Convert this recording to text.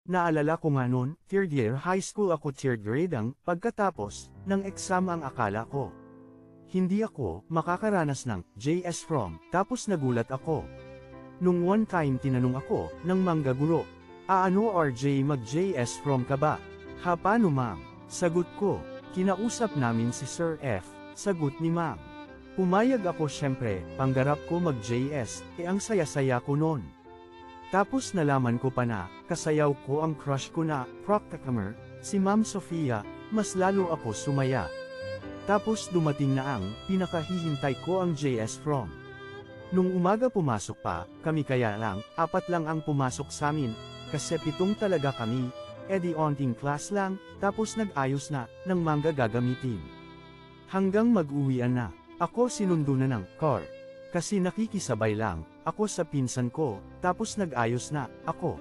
Naalala ko nga noon, third year high school ako, third grade ang, pagkatapos ng exam ang akala ko. Hindi ako makakaranas ng JS from, tapos nagulat ako. Nung one time tinanong ako ng manggaguro, ano RJ mag-JS from ka ba? Ha, paano ma'am? Sagot ko, kinausap namin si Sir F, sagot ni ma'am. Pumayag ako, syempre, panggarap ko mag-JS, ang saya-saya ko noon. Tapos nalaman ko pa na, kasayaw ko ang crush ko na, Proctacamer, si Ma'am Sofia, mas lalo ako sumaya. Tapos dumating na ang, pinakahihintay ko ang JS from. Nung umaga pumasok pa, kami kaya lang, 4 lang ang pumasok sa amin, kasi 7 talaga kami, edi onting class lang, tapos nag-ayos na, ng mangga gagamitin. Hanggang mag-uwian na, ako sinundo na ng car. Kasi nakikisabay lang, ako sa pinsan ko, tapos nag-ayos na, ako.